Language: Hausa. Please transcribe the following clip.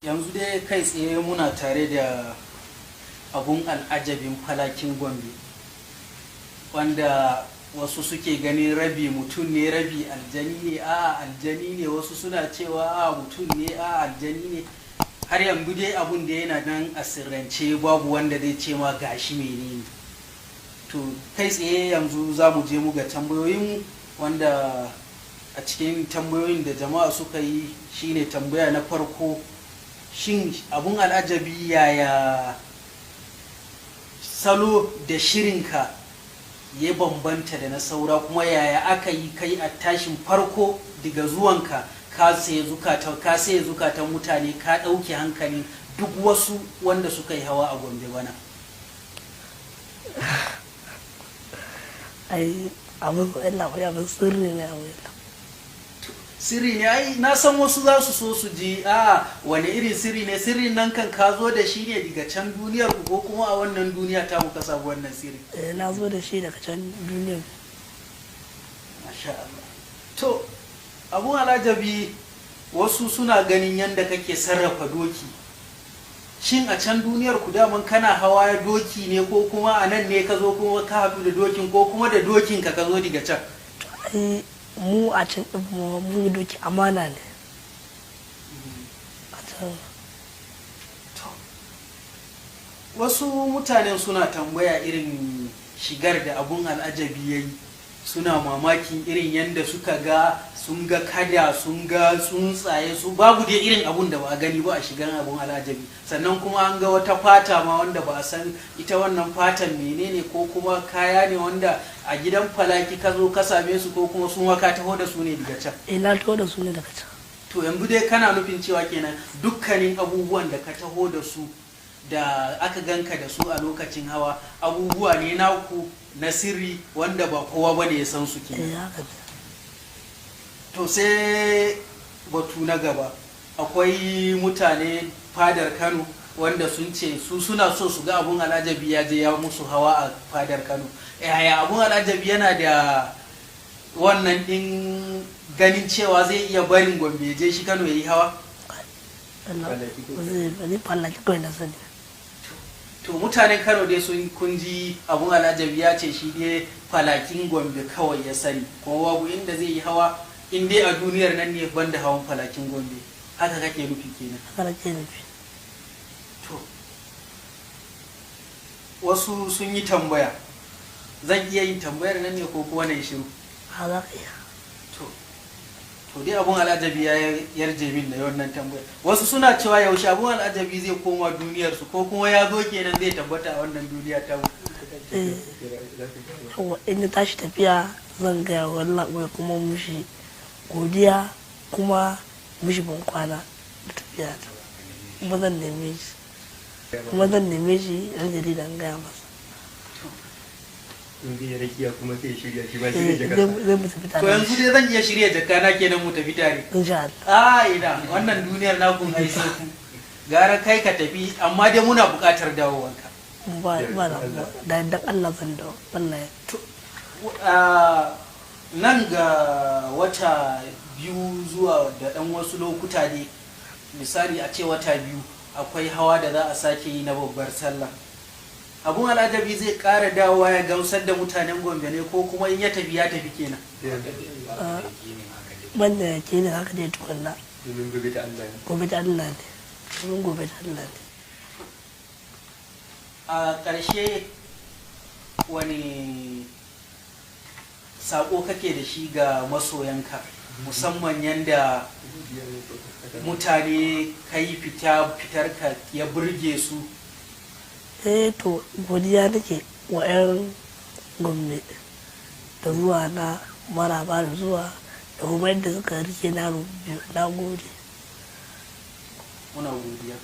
Yanzu dai kai tsaye muna tare da abun al'ajabin falakin Gombe, wanda wasu suke ganin rabi mutum ne rabi aljani ne, aljani ne, wasu suna cewa mutum ne aljani ne. Har yanzu dai abun da yana nan a sirrance, babu wanda zai ce ma gashi menene. To kai tsaye yanzu za mu je mu ga tambayoyin, wanda a cikin tambayoyin da jama'a suka yi shine tambaya na farko: shin abun al'ajabi yaya salo da shirinka ya bambanta da na saura, kuma yaya aka yi kai a tashin farko daga zuwanka ka saye zukatan mutane, ka ɗauke hankali duk wasu wanda suka yi hawa a Gombe bana? ai abin sirri ne sirri ne. ai na san wasu za su so su ji wani irin sirri ne. Sirrin nan kan ka zo da shi ne daga can duniyar ku, ko kuma a wannan duniya ta muka samu wannan sirri? Na zo da shi daga can duniyar. Masha Allah. To abun alajabi, wasu suna ganin yadda kake sarrafa doki. Shin a can duniyar ku daman kana hawa doki ne, ko kuma a nan ne ka zo kuma ka haɗu da dokin, ko kuma da dokin ka zo daga can? Mu a can ɗin mu doki amana ne a can. Wasu mutanen suna tambaya irin shigar da abun al'ajabi ya yi, suna mamakin irin yadda suka ga, sun ga kada, sun ga tsuntsaye, su babu dai irin abun da ba a gani ba a shigar abun al'ajabi. Sannan kuma an ga wata fata ma wanda ba a san ita wannan fatan menene, ko kuma kaya ne wanda a gidan falaki ka zo ka same su, ko kuma sun ka taho da su ne daga can? Na taho da su ne daga can. To yanzu dai kana nufin cewa kenan dukkanin abubuwan da ka taho da su, da aka ganka da su a lokacin hawa, abubuwa ne naku na sirri wanda ba kowa ba ne ya san su ke? To sai batu na gaba, akwai mutane fadar Kano wanda sun ce su suna so su ga abun al'ajabi ya je ya musu hawa a fadar Kano. Yaya abun al'ajabi yana da wannan din ganin cewa zai iya barin Gombe je shi Kano ya yi hawa? To mutanen Kano dai sun kunji abun al'ajabi ya ce shi dai falakin Gombe kawai ya sani, kuma babu inda zai yi hawa in dai a duniyar nan ne banda hawan falakin Gombe. Haka kake nufi kenan? Haka kake nufi. To wasu sun yi tambaya, zan iya yin tambayar nan ne ko kuwa na yi shiru? Za ka iya. To dai abun al'ajabi ya yarje min da wannan tambayar. Wasu suna cewa yaushe abun al'ajabi zai koma duniyarsu, ko kuma ya zo kenan zai tabbata a wannan duniya ta mu? In ya tashi tafiya zan gaya wallah kuma mushi godiya, kuma mushi ban kwana da tafiya ta, kuma zan neme shi yan jarida gaya masa. Zai mu tafi tare. To yanzu dai zan iya shirya jakana kenan mu tafi tare? Insha Allah. Ina wannan duniyar na kun ai sai ku gara kai ka tafi, amma dai muna buƙatar dawowanka. Ba da yadda Allah zan dawo wallahi. Nan ga wata biyu zuwa da ɗan wasu lokuta ne, misali a ce wata biyu, akwai hawa da za a sake yi na babbar sallah. Abun al'ajabi zai ƙara dawowa ya gamsar da mutanen Gombe ne, ko kuma in ya tafi ya tafi kenan? Banda ya ke ne haka dai tukunna. Domin gobe ta Allah ne. Gobe ta Allah ne. Domin gobe ta Allah ne. A ƙarshe wani saƙo kake da shi ga masoyanka, musamman yadda mutane ka yi fitarka ya burge su? To godiya nake wa 'yan Gombe da zuwa na, maraba da zuwa, da kuma yadda suka rike na gode. Muna godiya.